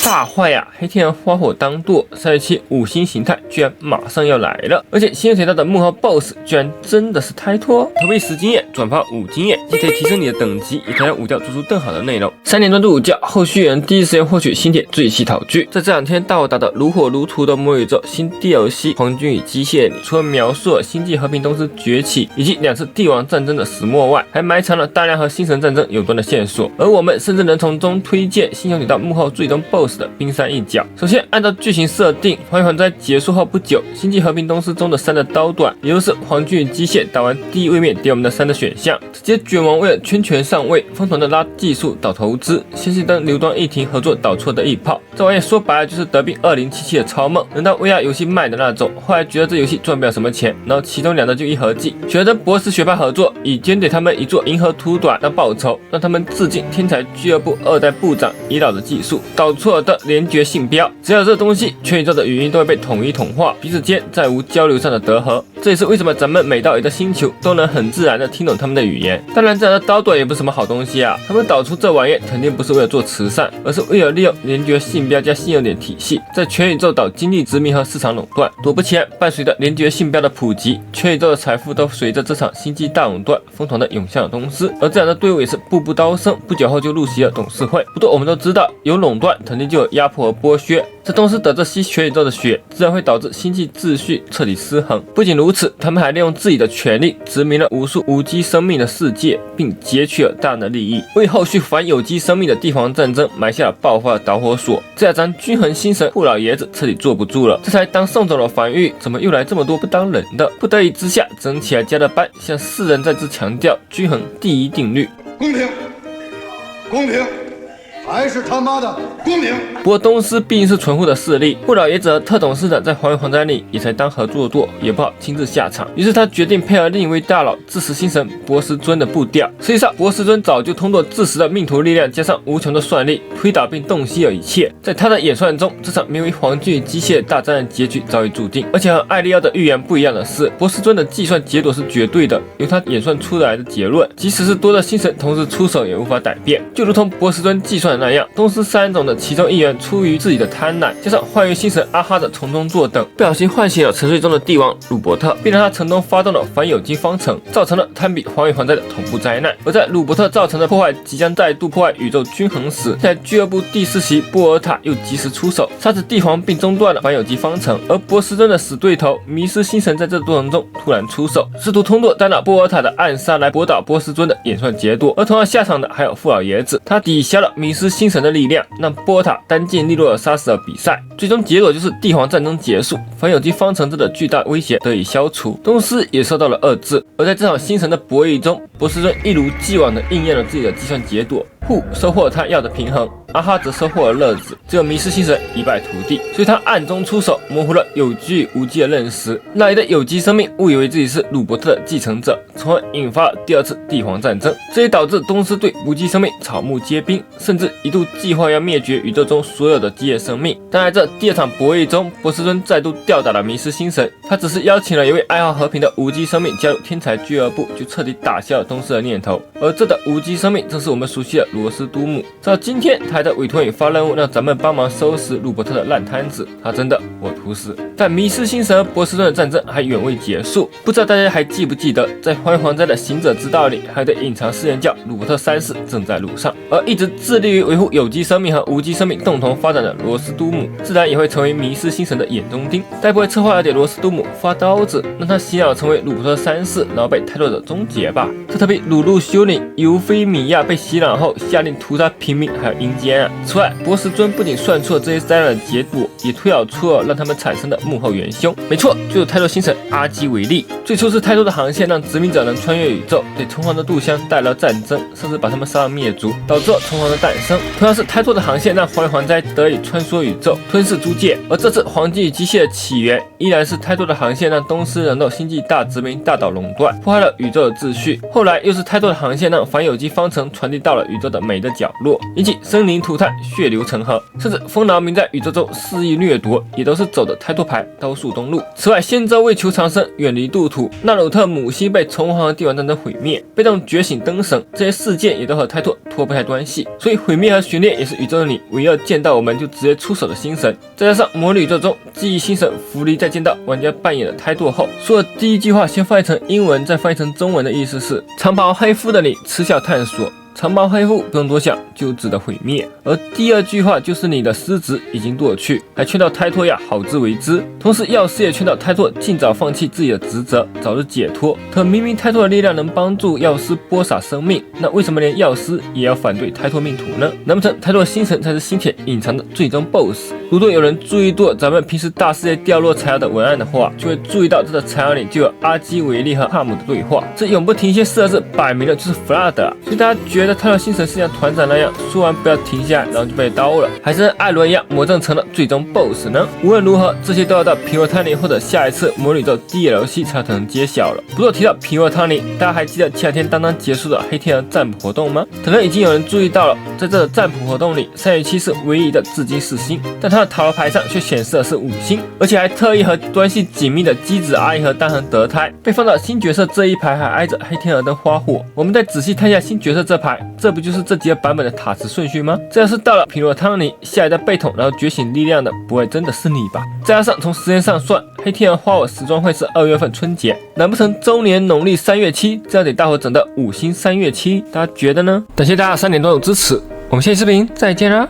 大坏呀！黑天鹅花火当舵，3月75星形态居然马上要来了，而且新月铁道的幕后 BOSS 居然真的是泰托。投币10经验，转发5经验，既可以提升你的等级，也可以让武教做出更好的内容。3年专注武教，后续人第一时间获取新铁最细讨剧。在这2天大火打得如火如荼的魔宇宙新 DLC《皇军与机械》里，除了描述了星际和平东司崛起以及2次帝王战争的始末外，还埋藏了大量和星神战争有关的线索，而我们甚至能从中推荐星穹铁道幕后最终 BOSS 的冰山一角。首先，按照剧情设定，环环在结束后不久，星际和平东司中的3的刀短，也就是皇军与机械打完第一位面给我们的3的选项，直接卷王为了圈权上位，疯狂的拉技术导投资，先是跟刘端一庭合作导错的一炮，这玩意说白了就是得病2077的超梦，能当 VR 游戏卖的那种。后来觉得这游戏赚不了什么钱，然后其中2的就一合计，选择跟博士学派合作，以捐给他们一座银河图短当报酬，让他们致敬天才俱乐部2代部长遗老的技术，导错的联觉信标。只要有这东西，全宇宙的语音都会被统一同化，彼此间再无交流上的隔阂。这也是为什么咱们每到一个星球都能很自然的听懂他们的语言。当然，这样的刀短也不是什么好东西啊，他们导出这玩意肯定不是为了做慈善，而是为了利用联觉信标加信用点体系，在全宇宙岛经济殖民和市场垄断。果不其然，伴随着联觉信标的普及，全宇宙的财富都随着这场星际大垄断疯狂的涌向了东司，而这样的队伍也是步步高升，不久后就入席了董事会。不过我们都知道，有垄断肯定就有压迫和剥削，这东司得着吸全宇宙的血，自然会导致星际秩序彻底失衡。不仅如此，他们还利用自己的权力殖民了无数无机生命的世界，并截取了大量的利益，为后续反有机生命的帝皇战争埋下了爆发的导火索。这样咱均衡星神顾老爷子彻底坐不住了，这才当送走了樊玉，怎么又来这么多不当人的？不得已之下，整起来加了班，向世人再次强调均衡第一定律：公平，公平。还是他妈的公平！不过东司毕竟是纯户的势力，顾老爷子和特董事长在黄灾里也才当合作舵，也不好亲自下场。于是他决定配合另一位大佬致死星神博斯尊的步调。实际上，博斯尊早就通过致死的命途力量加上无穷的算力，推导并洞悉了一切。在他的演算中，这场名为皇军与机械大战的结局早已注定。而且和艾利奥的预言不一样的是，博斯尊的计算结果是绝对的，由他演算出来的结论，即使是多的星神同时出手也无法改变。就如同博斯尊计算的那样，东司3种的其中一员出于自己的贪婪，加上幻月星神阿哈的从中作等，不小心唤醒了沉睡中的帝王鲁伯特，并让他成功发动了反有机方程，造成了堪比黄与环灾的同步灾难。而在鲁伯特造成的破坏即将再度破坏宇宙均衡时，在俱乐部第4席波尔塔又及时出手，杀死帝皇并中断了反有机方程。而博斯尊的死对头迷失星神在这过程中突然出手，试图通过单打波尔塔的暗杀来驳倒波斯尊的演算结果。而同样下场的还有傅老爷子，他抵消了迷失星神的力量，让波尔塔单剑利落地杀死了比赛。最终结果就是帝皇战争结束，反有机方程这个巨大威胁得以消除，东司也受到了遏制。而在这场星神的博弈中，博斯尊一如既往地应验了自己的计算结果，收获了他要的平衡，阿哈则收获了乐子，只有迷失星神一败涂地。所以他暗中出手，模糊了有机与无机的认识。那里的有机生命误以为自己是鲁伯特的继承者，从而引发了第2次帝皇战争。这也导致东司对无机生命草木皆兵，甚至一度计划要灭绝宇宙中所有的机械生命。但在这第2场博弈中，博斯尊再度吊打了迷失星神，他只是邀请了一位爱好和平的无机生命加入天才俱乐部，就彻底打消了东司的念头。而这的无机生命正是我们熟悉的罗斯都姆。直到今天，他还在委托你发任务，让咱们帮忙收拾鲁伯特的烂摊子。他真的我图死。但迷失星神和博斯尊的战争还远未结束，不知道大家还记不记得，在荒原灾的行者之道里，还有个隐藏誓言叫鲁伯特3世正在路上。而一直致力于维护有机生命和无机生命共同发展的罗斯都姆，自然也会成为迷失星神的眼中钉。该不会策划要给罗斯都姆发刀子，让他洗脑成为鲁伯特3世，然后被泰洛者终结吧？这特别鲁路修领尤菲米亚被洗脑后，下令屠杀平民还有阴间啊！此外，博斯尊不仅算出了这些灾难的结果，也推导出了让他们产生的幕后元凶。没错，就以泰洛星神阿基为例，最初是泰洛的航线让殖民者能穿越宇宙，对虫皇的渡乡带来了战争，甚至把他们杀了灭族，导致了虫皇的诞生。同样是泰洛的航线让黄与环灾得以穿梭宇宙，吞噬诸界。而这次黄金与机械的起源，依然是泰洛的航线让东司人肉星际大殖民大岛垄断，破坏了宇宙的秩序。后来又是泰洛的航线让反有机方程传递到了宇宙的每个角落，引起生灵涂炭、血流成河，甚至风劳民在宇宙中肆意掠夺，也都是走的泰托牌刀术东路。此外，仙舟为求长生，远离度土，纳鲁特母星被虫皇和帝王战争毁灭，被动觉醒登神，这些事件也都和泰拓脱不开关系。所以毁灭和悬念也是宇宙里唯一见到我们就直接出手的星神。再加上魔女宇宙中记忆星神弗利在见到玩家扮演的泰拓后说的第一句话，先翻译成英文再翻译成中文的意思是：长袍黑肤的你嗤笑探索。长袍黑肤不用多想就值得毁灭，而第二句话就是你的失职已经堕去，还劝到泰拓要好自为之。同时药师也劝到泰拓尽早放弃自己的职责，早日解脱。可明明泰拓的力量能帮助药师播撒生命，那为什么连药师也要反对泰拓命途呢？难不成泰拓星神才是星铁隐藏的最终 BOSS？ 如果有人注意过咱们平时大世界掉落柴窑的文案的话，就会注意到这个柴窑里就有阿基维利和帕姆的对话，这永不停歇4个字摆明了就是 Flood 啊。所以大家觉得泰拓星神是像团长那样说完不要停下来，然后就被刀了，还是跟艾伦一样魔怔成了最终 BOSS 呢？无论如何，这些都要到皮洛汤尼或者下一次魔女宇宙 DLC 才可能揭晓了。不过提到皮洛汤尼，大家还记得前2天刚刚结束的黑天鹅占卜活动吗？可能已经有人注意到了，在这个占卜活动里，3与7是唯一的至今4星，但它的塔罗牌上却显示的是5星，而且还特意和关系紧密的基子阿姨和丹恒得胎。被放到新角色这一排还挨着黑天鹅跟花火。我们再仔细看一下新角色这排，这不就是这几个版本的塔池顺序吗？这要是到了皮洛汤尼，下一代被捅然后觉醒力量的，不会真的是你吧？再加上从时间上算，黑天鹅花火时装会是2月份春节，难不成周年农历3月7，这样得大伙整的5星3月7？大家觉得呢？感谢大家3点多有支持，我们下期视频再见啦！